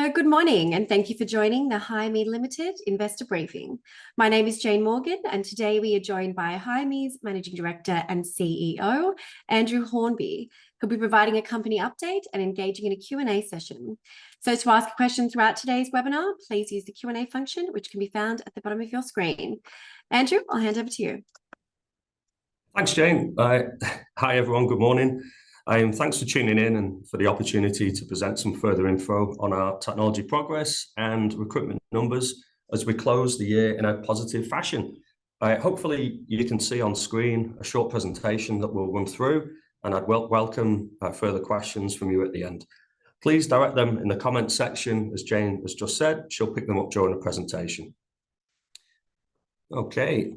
Good morning, and thank you for joining the Hiremii Limited Investor Briefing. My name is Jane Morgan, and today we are joined by Hiremii's Managing Director and CEO, Andrew Hornby, who'll be providing a company update and engaging in a Q&A session. So to ask a question throughout today's webinar, please use the Q&A function, which can be found at the bottom of your screen. Andrew, I'll hand over to you. Thanks, Jane. Hi, everyone. Good morning. Thanks for tuning in and for the opportunity to present some further info on our technology progress and recruitment numbers as we close the year in a positive fashion. Hopefully, you can see on screen a short presentation that we'll run through, and I'd welcome further questions from you at the end. Please direct them in the comments section, as Jane has just said. She'll pick them up during the presentation. Okay.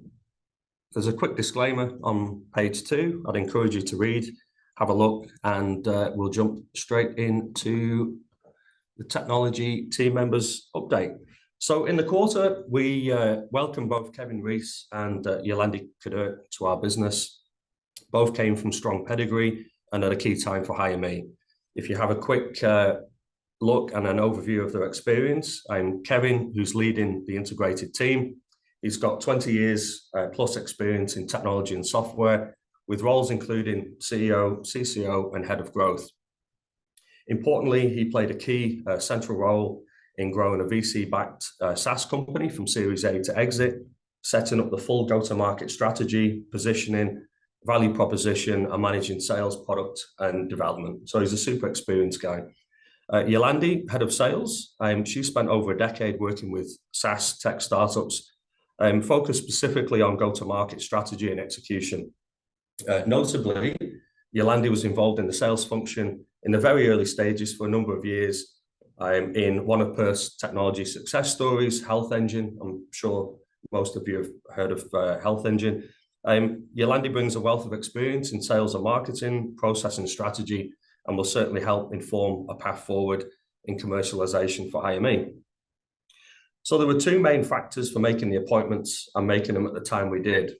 There's a quick disclaimer on page 2. I'd encourage you to read, have a look, and we'll jump straight into the technology team members update. So in the quarter, we welcome both Kevin Rees and Yolandi Kader to our business. Both came from strong pedigree and at a key time for Hiremii. If you have a quick look and an overview of their experience, I'm Kevin, who's leading the integrated team. He's got 20 years plus experience in technology and software, with roles including CEO, CCO, and head of growth. Importantly, he played a key central role in growing a VC-backed SaaS company from Series A to exit, setting up the full go-to-market strategy, positioning, value proposition, and managing sales, product, and development. So he's a super experienced guy. Yolandi, head of sales, she spent over a decade working with SaaS tech startups, focused specifically on go-to-market strategy and execution. Notably, Yolandi was involved in the sales function in the very early stages for a number of years in one of Perth's technology success stories, Health Engine. I'm sure most of you have heard of Health Engine. Yolandi brings a wealth of experience in sales and marketing, process and strategy, and will certainly help inform a path forward in commercialization for Hiremii. So there were two main factors for making the appointments and making them at the time we did.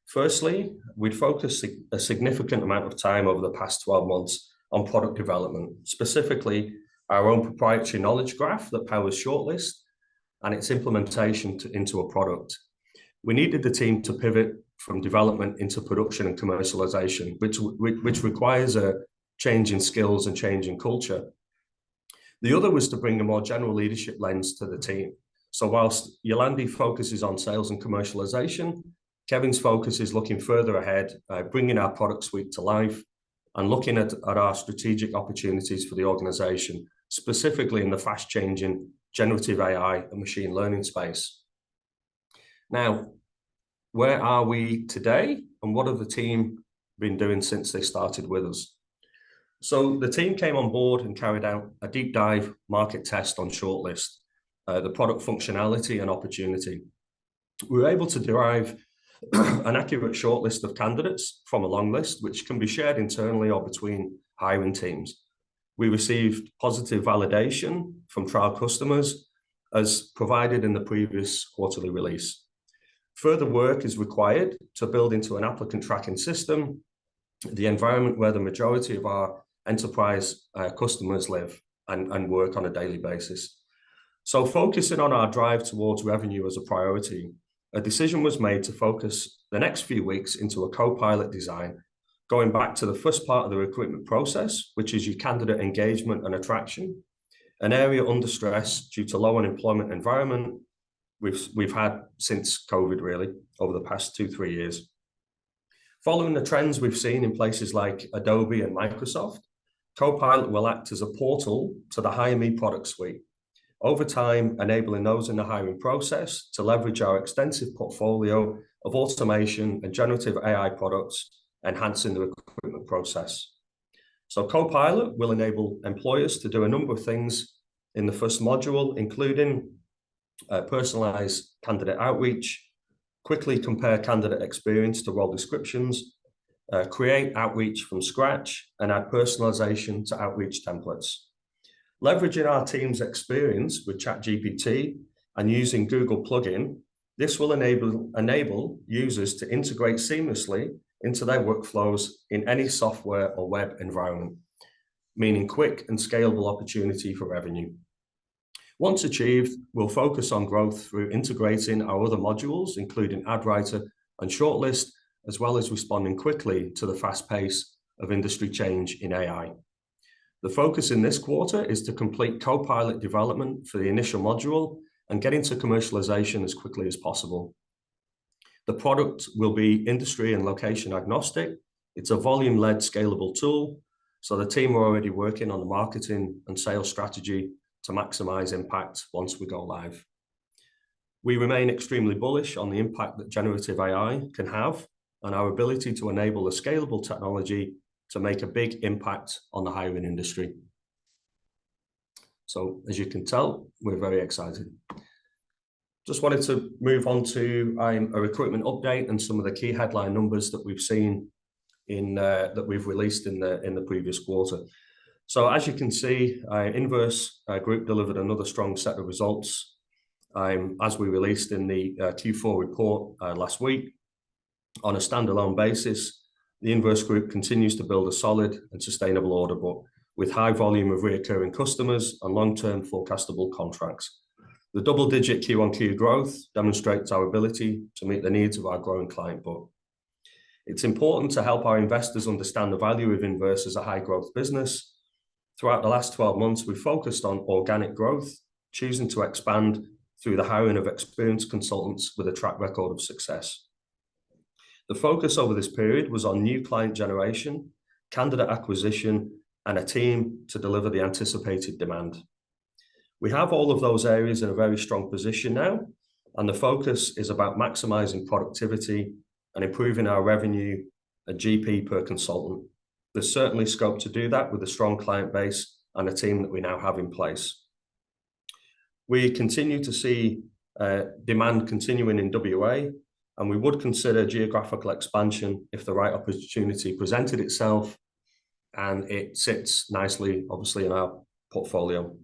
Firstly, we'd focused a significant amount of time over the past 12 months on product development, specifically our own proprietary knowledge graph that powers Shortlist and its implementation into a product. We needed the team to pivot from development into production and commercialization, which requires a change in skills and change in culture. The other was to bring a more general leadership lens to the team. So whilst Yolandi focuses on sales and commercialization, Kevin's focus is looking further ahead, bringing our product suite to life and looking at our strategic opportunities for the organization, specifically in the fast-changing generative AI and machine learning space. Now, where are we today, and what have the team been doing since they started with us? So the team came on board and carried out a deep dive market test on Shortlist, the product functionality and opportunity. We were able to derive an accurate shortlist of candidates from a long list, which can be shared internally or between hiring teams. We received positive validation from trial customers as provided in the previous quarterly release. Further work is required to build into an applicant tracking system, the environment where the majority of our enterprise customers live and work on a daily basis. So focusing on our drive towards revenue as a priority, a decision was made to focus the next few weeks into a co-pilot design, going back to the first part of the recruitment process, which is your candidate engagement and attraction, an area under stress due to low unemployment environment we've had since COVID, really, over the past 2-3 years. Following the trends we've seen in places like Adobe and Microsoft, Co-Pilot will act as a portal to the Hiremii product suite, over time enabling those in the hiring process to leverage our extensive portfolio of automation and generative AI products, enhancing the recruitment process. So Co-Pilot will enable employers to do a number of things in the first module, including personalized candidate outreach, quickly compare candidate experience to role descriptions, create outreach from scratch, and add personalization to outreach templates. Leveraging our team's experience with ChatGPT and using Google plugin, this will enable users to integrate seamlessly into their workflows in any software or web environment, meaning quick and scalable opportunity for revenue. Once achieved, we'll focus on growth through integrating our other modules, including Ad Writer and Shortlist, as well as responding quickly to the fast pace of industry change in AI. The focus in this quarter is to complete Copilot development for the initial module and get into commercialization as quickly as possible. The product will be industry and location agnostic. It's a volume-led scalable tool, so the team are already working on the marketing and sales strategy to maximize impact once we go live. We remain extremely bullish on the impact that generative AI can have and our ability to enable a scalable technology to make a big impact on the hiring industry. So as you can tell, we're very excited. Just wanted to move on to a recruitment update and some of the key headline numbers that we've seen in that we've released in the previous quarter. So as you can see, Inverse Group delivered another strong set of results as we released in the Q4 report last week. On a standalone basis, the Inverse Group continues to build a solid and sustainable order book with high volume of recurring customers and long-term forecastable contracts. The double-digit Q-on-Q growth demonstrates our ability to meet the needs of our growing client book. It's important to help our investors understand the value of Inverse as a high-growth business. Throughout the last 12 months, we focused on organic growth, choosing to expand through the hiring of experienced consultants with a track record of success. The focus over this period was on new client generation, candidate acquisition, and a team to deliver the anticipated demand. We have all of those areas in a very strong position now, and the focus is about maximizing productivity and improving our revenue and GP per consultant. There's certainly scope to do that with a strong client base and a team that we now have in place. We continue to see demand continuing in WA, and we would consider geographical expansion if the right opportunity presented itself, and it sits nicely, obviously, in our portfolio.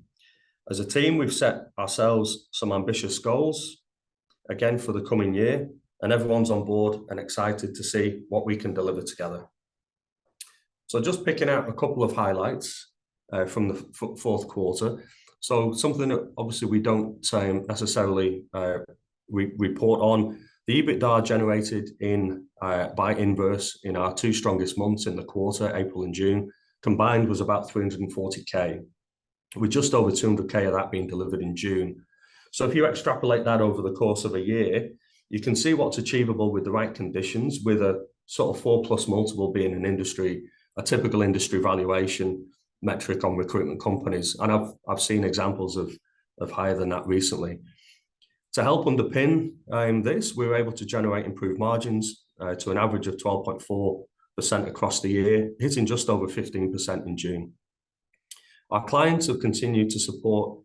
As a team, we've set ourselves some ambitious goals, again, for the coming year, and everyone's on board and excited to see what we can deliver together. So just picking out a couple of highlights from the fourth quarter. So something that obviously we don't necessarily report on, the EBITDA generated by Inverse in our two strongest months in the quarter, April and June, combined was about 340k, with just over 200k of that being delivered in June. So if you extrapolate that over the course of a year, you can see what's achievable with the right conditions, with a sort of 4+ multiple being an industry, a typical industry valuation metric on recruitment companies. And I've seen examples of higher than that recently. To help underpin this, we were able to generate improved margins to an average of 12.4% across the year, hitting just over 15% in June. Our clients have continued to support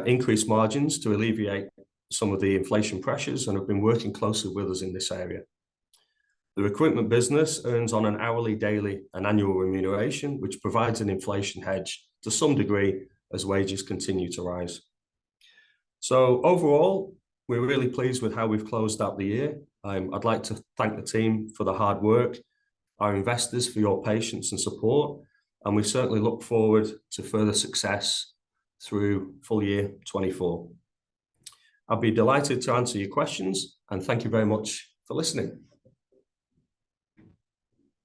increased margins to alleviate some of the inflation pressures and have been working closely with us in this area. The recruitment business earns on an hourly, daily, and annual remuneration, which provides an inflation hedge to some degree as wages continue to rise. So overall, we're really pleased with how we've closed out the year. I'd like to thank the team for the hard work, our investors for your patience and support, and we certainly look forward to further success through full year 24. I'll be delighted to answer your questions, and thank you very much for listening.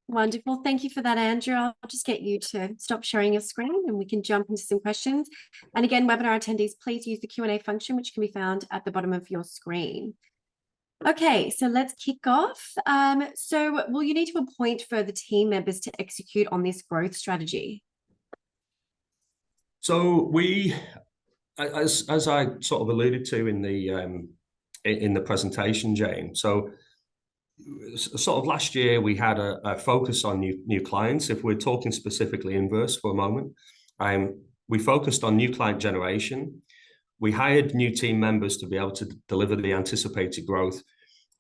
Wonderful. Thank you for that, Andrew. I'll just get you to stop sharing your screen and we can jump into some questions. And again, webinar attendees, please use the Q&A function, which can be found at the bottom of your screen. Okay, so let's kick off. So will you need to appoint further team members to execute on this growth strategy? So we, as I sort of alluded to in the presentation, Jane, so sort of last year we had a focus on new clients. If we're talking specifically Inverse for a moment, we focused on new client generation. We hired new team members to be able to deliver the anticipated growth.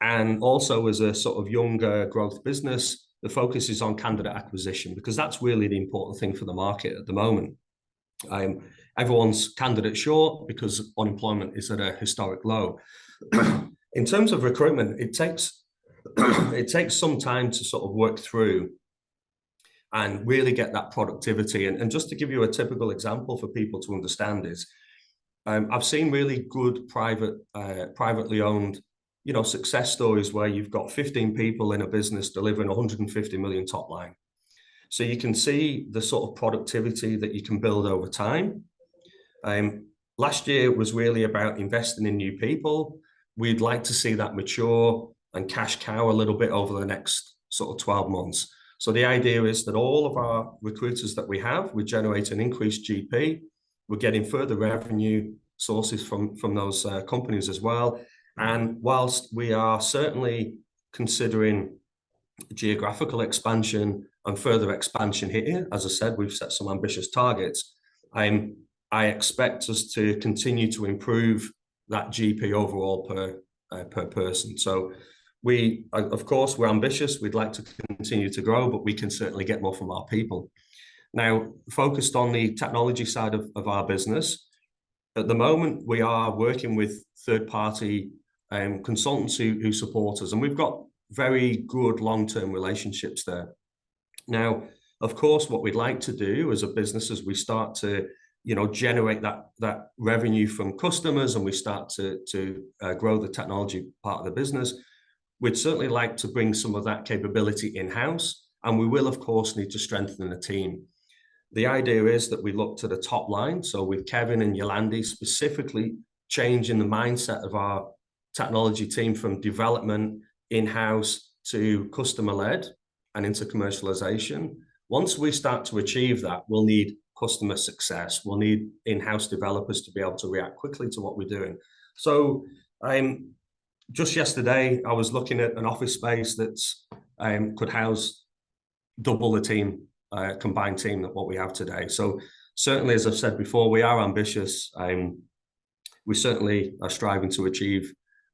And also as a sort of younger growth business, the focus is on candidate acquisition, because that's really the important thing for the market at the moment. Everyone's candidate short because unemployment is at a historic low. In terms of recruitment, it takes some time to sort of work through and really get that productivity. And just to give you a typical example for people to understand is, I've seen really good privately owned, success stories where you've got 15 people in a business delivering 150 million top line. So you can see the sort of productivity that you can build over time. Last year was really about investing in new people. We'd like to see that mature and cash cow a little bit over the next sort of 12 months. So the idea is that all of our recruiters that we have, we generate an increased GP. We're getting further revenue sources from those companies as well. And whilst we are certainly considering geographical expansion and further expansion here, as I said, we've set some ambitious targets. I expect us to continue to improve that GP overall per person. So of course, we're ambitious. We'd like to continue to grow, but we can certainly get more from our people. Now, focused on the technology side of our business, at the moment, we are working with third-party consultants who support us, and we've got very good long-term relationships there. Now, of course, what we'd like to do as a business, as we start to generate that revenue from customers and we start to grow the technology part of the business, we'd certainly like to bring some of that capability in-house, and we will, of course, need to strengthen the team. The idea is that we look to the top line, so with Kevin and Yolandi specifically changing the mindset of our technology team from development in-house to customer-led and into commercialization. Once we start to achieve that, we'll need customer success. We'll need in-house developers to be able to react quickly to what we're doing. So just yesterday, I was looking at an office space that's could house double the team, combined team that what we have today. So certainly, as I've said before, we are ambitious. We certainly are striving to achieve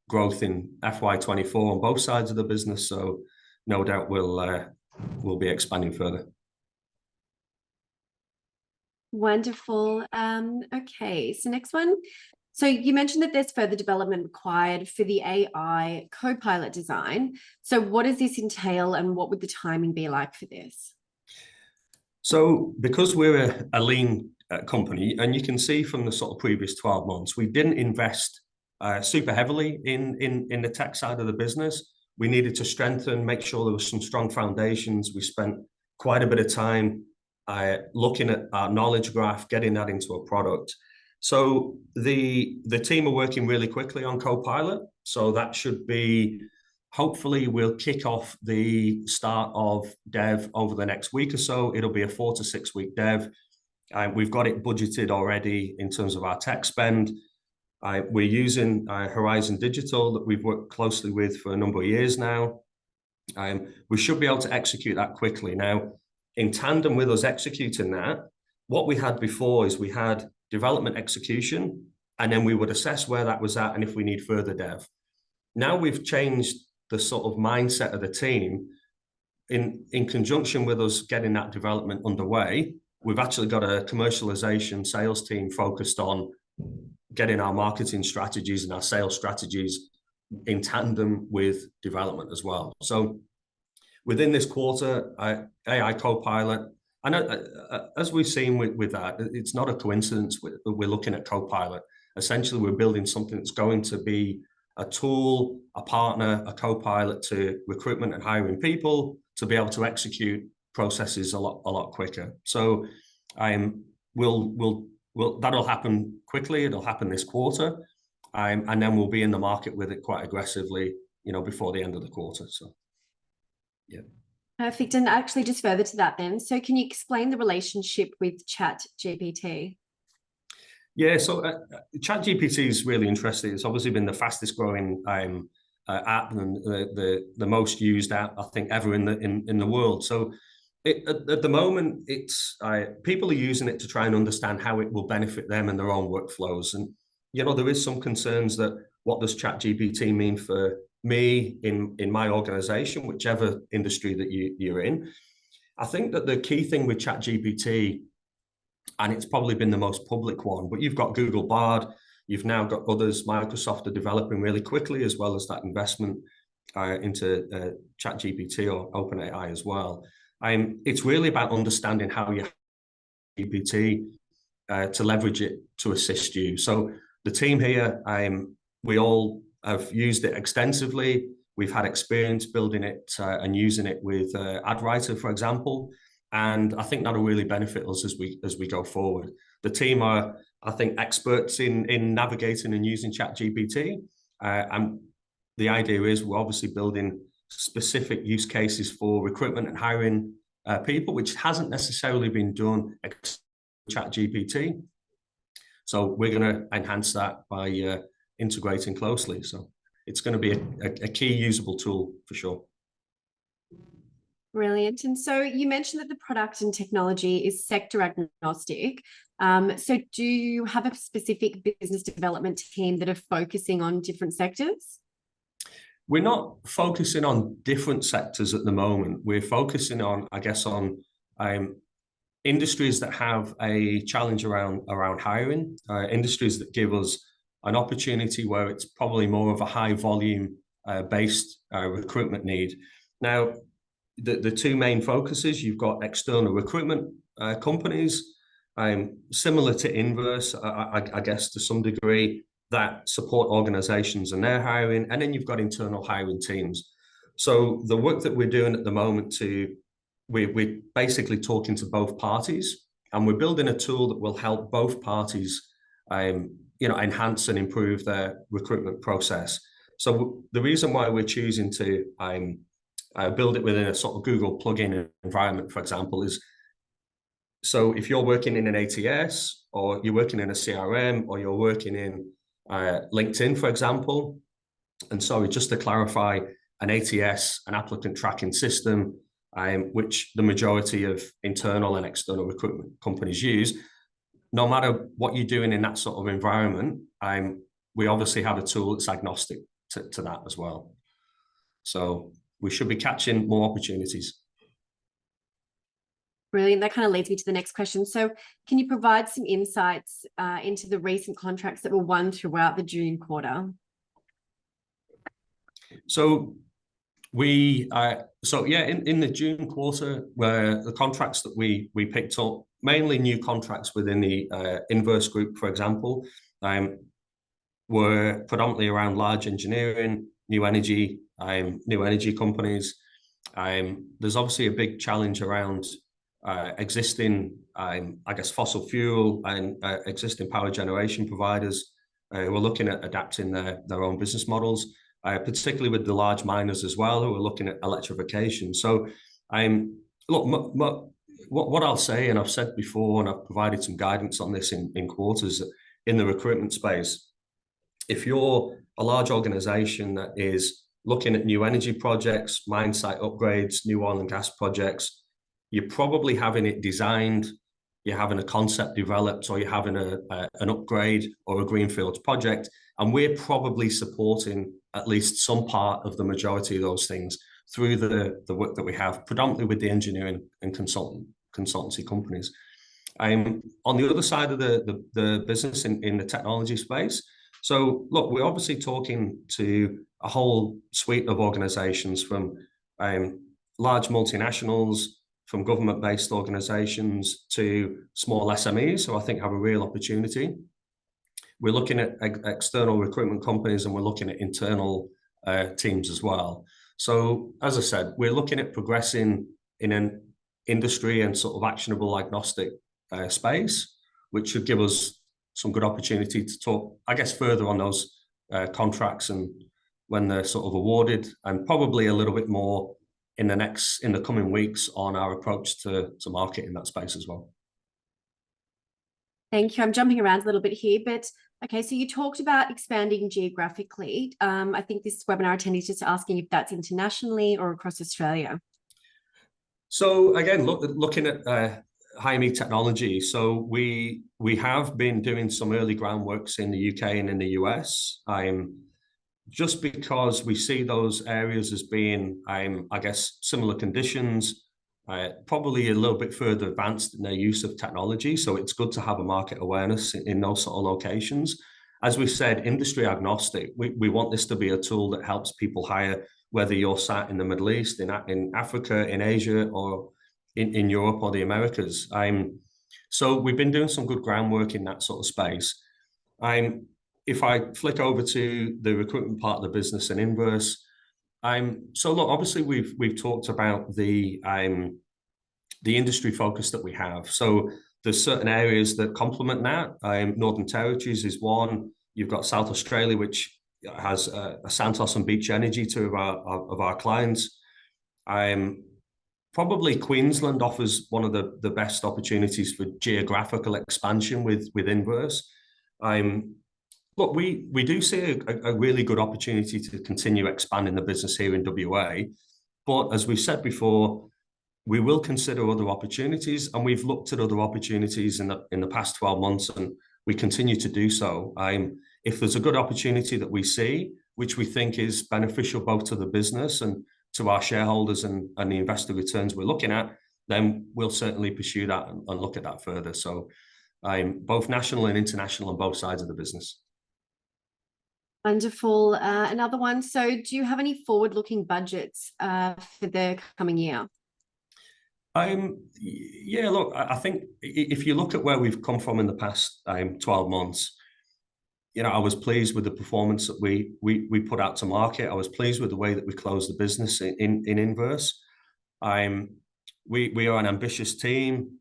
growth in FY24 on both sides of the business. So no doubt we'll be expanding further. Wonderful. Okay, so next one. So you mentioned that there's further development required for the AI Copilot design. So what does this entail and what would the timing be like for this? So because we're a lean company, and you can see from the sort of previous 12 months, we didn't invest super heavily in the tech side of the business. We needed to strengthen, make sure there was some strong foundations. We spent quite a bit of time looking at our knowledge graph, getting that into a product. So the team are working really quickly on Copilot. So that should be, hopefully we'll kick off the start of dev over the next week or so. It'll be a 4 to 6 week dev. We've got it budgeted already in terms of our tech spend. We're using Horizon Digital that we've worked closely with for a number of years now. We should be able to execute that quickly. Now, in tandem with us executing that, what we had before is we had development execution, and then we would assess where that was at and if we need further dev. Now we've changed the sort of mindset of the team. In conjunction with us getting that development underway, we've actually got a commercialization sales team focused on getting our marketing strategies and our sales strategies in tandem with development as well. So within this quarter, AI Copilot, and as we've seen with that, it's not a coincidence we're looking at Copilot. Essentially, we're building something that's going to be a tool, a partner, a co-pilot to recruitment and hiring people to be able to execute processes a lot quicker. So that'll happen quickly. It'll happen this quarter, and then we'll be in the market with it quite aggressively, before the end of the quarter. So, yeah. Perfect. And actually, just further to that, then, so can you explain the relationship with ChatGPT? Yeah, so ChatGPT is really interesting. It's obviously been the fastest growing app and the most used app, I think, ever in the world. So at the moment, it's people are using it to try and understand how it will benefit them and their own workflows. And there is some concerns that what does ChatGPT mean for me in my organization, whichever industry that you're in. I think that the key thing with ChatGPT, and it's probably been the most public one, but you've got Google Bard, you've now got others. Microsoft are developing really quickly, as well as that investment into ChatGPT or OpenAI as well. It's really about understanding how your GPT to leverage it to assist you. So the team here, we all have used it extensively. We've had experience building it and using it with AdWriter, for example, and I think that'll really benefit us as we go forward. The team are, I think, experts in navigating and using ChatGPT, and the idea is we're obviously building specific use cases for recruitment and hiring people, which hasn't necessarily been done with ChatGPT. So we're going to enhance that by integrating closely. So it's going to be a key usable tool for sure. Brilliant. And so you mentioned that the product and technology is sector agnostic. So do you have a specific business development team that are focusing on different sectors? We're not focusing on different sectors at the moment. We're focusing on, I guess, on industries that have a challenge around hiring, industries that give us an opportunity where it's probably more of a high volume based recruitment need. Now, the two main focuses, you've got external recruitment companies, similar to Inverse, I guess to some degree, that support organizations and their hiring, and then you've got internal hiring teams. So the work that we're doing at the moment we're basically talking to both parties, and we're building a tool that will help both parties enhance and improve their recruitment process. So the reason why we're choosing to build it within a sort of Google plugin environment, for example, is so if you're working in an ATS, or you're working in a CRM, or you're working in LinkedIn, for example, and sorry, just to clarify, an ATS, an applicant tracking system, which the majority of internal and external recruitment companies use, no matter what you're doing in that sort of environment, we obviously have a tool that's agnostic to that as well. So we should be catching more opportunities. Brilliant. That kind of leads me to the next question. So can you provide some insights into the recent contracts that were won throughout the June quarter? So in the June quarter, where the contracts that we picked up, mainly new contracts within the Inverse group, for example, were predominantly around large engineering, new energy companies. There's obviously a big challenge around existing, fossil fuel and existing power generation providers who are looking at adapting their own business models, particularly with the large miners as well, who are looking at electrification. So, what I'll say, and I've said before, and I've provided some guidance on this in quarters, in the recruitment space, if you're a large organization that is looking at new energy projects, mine site upgrades, new oil and gas projects, you're probably having it designed, you're having a concept developed, or you're having an upgrade or a greenfields project, and we're probably supporting at least some part of the majority of those things through the work that we have, predominantly with the engineering and consultancy companies. On the other side of the business in the technology space, so look, we're obviously talking to a whole suite of organizations, from large multinationals, from government-based organizations to small SMEs, who I think have a real opportunity. We're looking at external recruitment companies, and we're looking at internal teams as well. So, as I said, we're looking at progressing in an industry and sort of actionable agnostic space, which should give us some good opportunity to talk, I guess, further on those contracts and when they're sort of awarded, and probably a little bit more in the coming weeks on our approach to market in that space as well. Thank you. I'm jumping around a little bit here, but okay, so you talked about expanding geographically. I think this webinar attendee is just asking if that's internationally or across Australia. So again, looking at Hiremii technology, so we have been doing some early groundworks in the UK and in the US. Just because we see those areas as being, I guess, similar conditions, probably a little bit further advanced in their use of technology. So it's good to have a market awareness in those sort of locations. As we said, industry agnostic. We want this to be a tool that helps people hire, whether you're sat in the Middle East, in Africa, in Asia, or in Europe or the Americas. So we've been doing some good groundwork in that sort of space. If I flick over to the recruitment part of the business and Inverse, so look, obviously we've talked about the industry focus that we have. So there's certain areas that complement that. Northern Territories is one. You've got South Australia, which has a Santos and Beach Energy, two of our clients. Probably Queensland offers one of the best opportunities for geographical expansion with Inverse. Look, we do see a really good opportunity to continue expanding the business here in WA. But as we've said before, we will consider other opportunities, and we've looked at other opportunities in the past 12 months, and we continue to do so. If there's a good opportunity that we see, which we think is beneficial both to the business and to our shareholders and the investor returns we're looking at, then we'll certainly pursue that and look at that further. So both national and international on both sides of the business. Wonderful. Another one. So do you have any forward-looking budgets for the coming year? Yeah, look, I think if you look at where we've come from in the past 12 months, I was pleased with the performance that we put out to market. I was pleased with the way that we closed the business in Inverse. We are an ambitious team.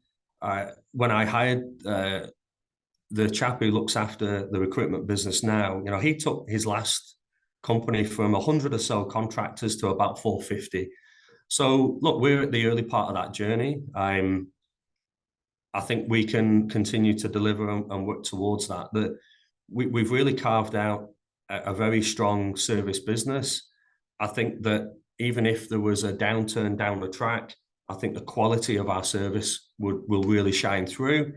When I hired the chap who looks after the recruitment business now, he took his last company from 100 or so contractors to about 450. So look, we're at the early part of that journey. I think we can continue to deliver and work towards that. We've really carved out a very strong service business. I think that even if there was a downturn down the track, I think the quality of our service will really shine through.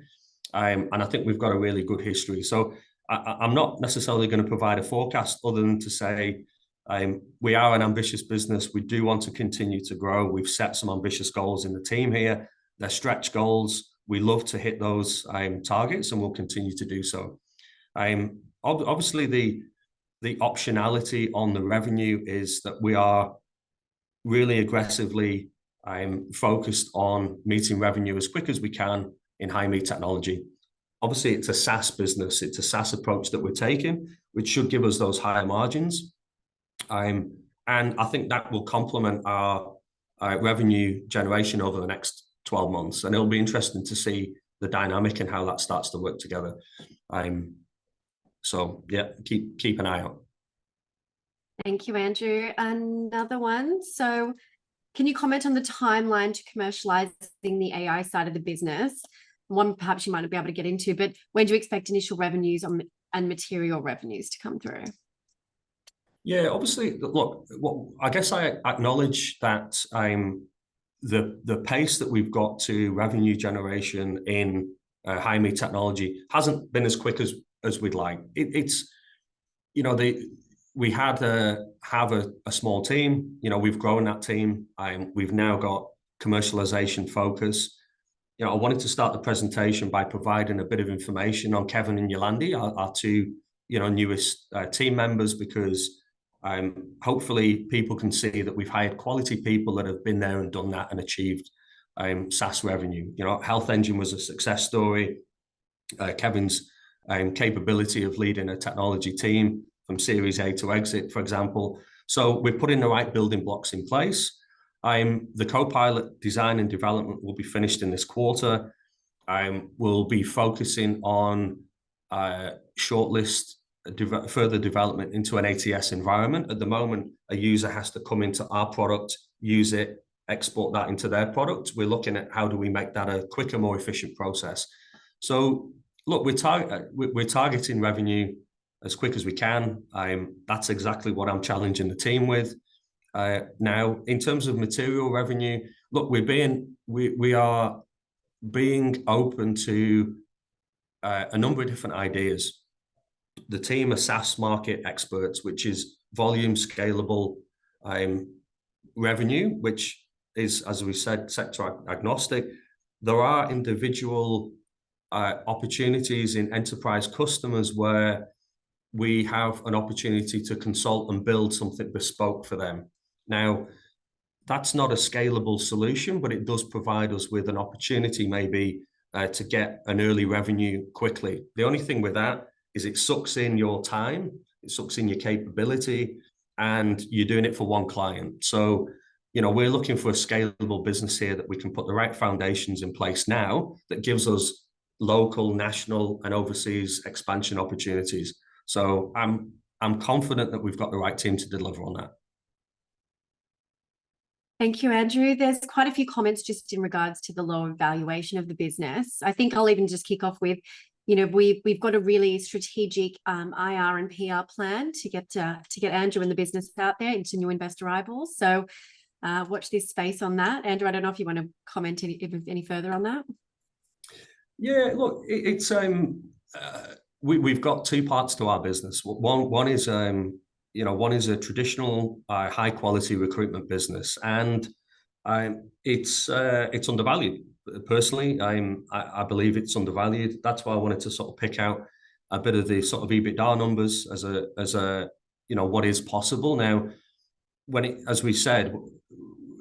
And I think we've got a really good history. So I'm not necessarily going to provide a forecast other than to say we are an ambitious business. We do want to continue to grow. We've set some ambitious goals in the team here. They're stretch goals. We love to hit those targets, and we'll continue to do so. Obviously, the optionality on the revenue is that we are really aggressively focused on meeting revenue as quick as we can in Hiremii technology. Obviously, it's a SaaS business. It's a SaaS approach that we're taking, which should give us those higher margins. And I think that will complement our revenue generation over the next 12 months. And it'll be interesting to see the dynamic and how that starts to work together. So yeah, keep an eye out. Thank you, Andrew. Another one. So can you comment on the timeline to commercializing the AI side of the business? One perhaps you might not be able to get into, but when do you expect initial revenues and material revenues to come through? Yeah, obviously, look, I guess I acknowledge that the pace that we've got to revenue generation in Hiremii technology hasn't been as quick as we'd like. We have a small team. We've grown that team. We've now got commercialization focus. I wanted to start the presentation by providing a bit of information on Kevin and Yolandi, our two newest team members, because hopefully people can see that we've hired quality people that have been there and done that and achieved SaaS revenue. Health Engine was a success story. Kevin's capability of leading a technology team from Series A to exit, for example. So we're putting the right building blocks in place. The Copilot design and development will be finished in this quarter. We'll be focusing on shortlist further development into an ATS environment. At the moment, a user has to come into our product, use it, export that into their product. We're looking at how do we make that a quicker, more efficient process. So look, we're targeting revenue as quick as we can. That's exactly what I'm challenging the team with. Now, in terms of material revenue, look, we are being open to a number of different ideas. The team are SaaS market experts, which is volume scalable revenue, which is, as we said, sector agnostic. There are individual opportunities in enterprise customers where we have an opportunity to consult and build something bespoke for them. Now, that's not a scalable solution, but it does provide us with an opportunity maybe to get an early revenue quickly. The only thing with that is it sucks in your time, it sucks in your capability, and you're doing it for one client. So, we're looking for a scalable business here that we can put the right foundations in place now that gives us local, national, and overseas expansion opportunities. So I'm confident that we've got the right team to deliver on that. Thank you, Andrew. There's quite a few comments just in regards to the lower valuation of the business. I think I'll even just kick off with, we've got a really strategic IR and PR plan to get Andrew and the business out there into new investor eyeballs. So watch this space on that. Andrew, I don't know if you want to comment any further on that. Yeah, look, it's we've got two parts to our business. One is one is a traditional high quality recruitment business, and it's undervalued. Personally, I believe it's undervalued. That's why I wanted to sort of pick out a bit of the sort of EBITDA numbers as a what is possible now. As we said,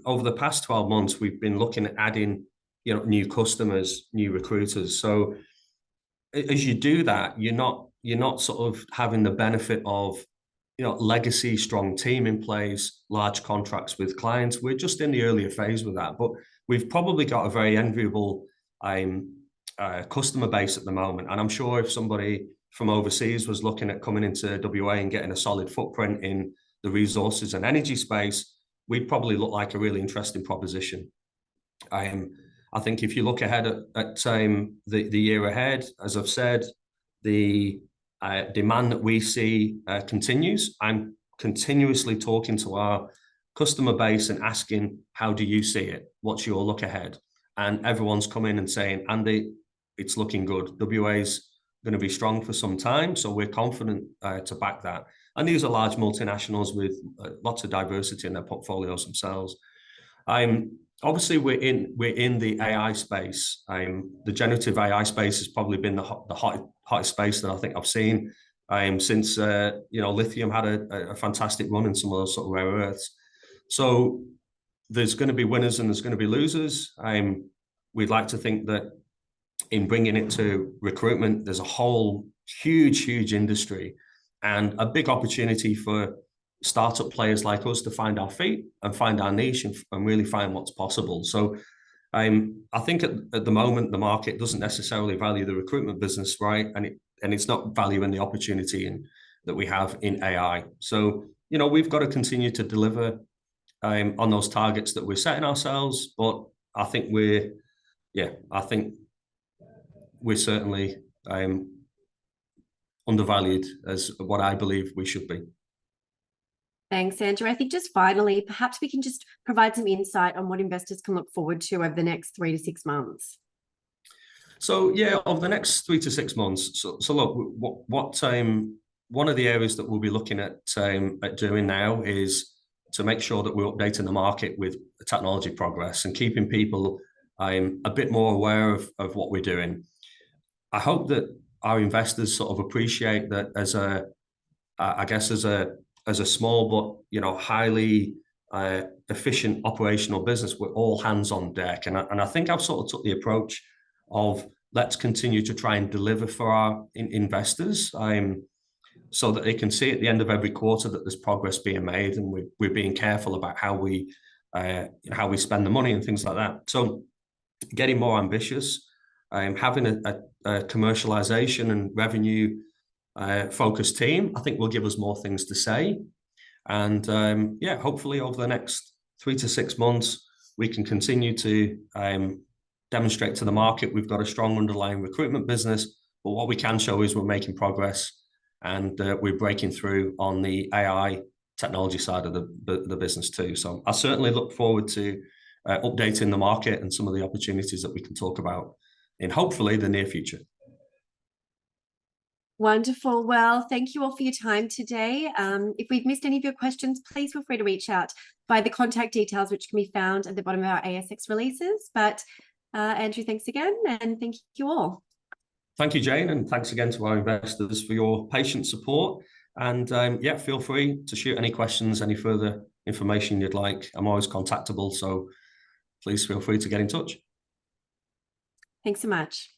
over the past 12 months, we've been looking at adding new customers, new recruiters. So as you do that, you're not sort of having the benefit of legacy, strong team in place, large contracts with clients. We're just in the earlier phase with that, but we've probably got a very enviable customer base at the moment. And I'm sure if somebody from overseas was looking at coming into WA and getting a solid footprint in the resources and energy space, we'd probably look like a really interesting proposition. I think if you look ahead at the year ahead, as I've said, the demand that we see continues. I'm continuously talking to our customer base and asking, how do you see it? What's your look ahead? And everyone's coming and saying, Andy, it's looking good. WA's going to be strong for some time, so we're confident to back that. And these are large multinationals with lots of diversity in their portfolios themselves. Obviously, we're in the AI space. The generative AI space has probably been the hottest space that I think I've seen since lithium had a fantastic run in some of those sort of rare earths. So there's going to be winners and there's going to be losers. We'd like to think that in bringing it to recruitment, there's a whole huge industry and a big opportunity for startup players like us to find our feet and find our niche and really find what's possible. So I think at the moment, the market doesn't necessarily value the recruitment business, right? And it's not valuing the opportunity that we have in AI. So, we've got to continue to deliver on those targets that we're setting ourselves. But I think we're certainly undervalued as what I believe we should be. Thanks, Andrew. I think just finally, perhaps we can just provide some insight on what investors can look forward to over the next 3 to 6 months. So yeah, over the next 3 to 6 months. So look, one of the areas that we'll be looking at doing now is to make sure that we're updating the market with technology progress and keeping people a bit more aware of what we're doing. I hope that our investors sort of appreciate that as a small but highly efficient operational business, we're all hands on deck. And I think I've sort of took the approach of let's continue to try and deliver for our investors so that they can see at the end of every quarter that there's progress being made, and we're being careful about how we spend the money and things like that. So getting more ambitious, having a commercialization and revenue focused team, I think will give us more things to say. And hopefully over the next 3 to 6 months, we can continue to demonstrate to the market we've got a strong underlying recruitment business, but what we can show is we're making progress and we're breaking through on the AI technology side of the business too. So I certainly look forward to updating the market and some of the opportunities that we can talk about in hopefully the near future. Wonderful. Well, thank you all for your time today. If we've missed any of your questions, please feel free to reach out by the contact details, which can be found at the bottom of our ASX releases. But Andrew, thanks again, and thank you all. Thank you, Jane, and thanks again to our investors for your patient support. And feel free to shoot any questions, any further information you'd like. I'm always contactable, so please feel free to get in touch. Thanks so much.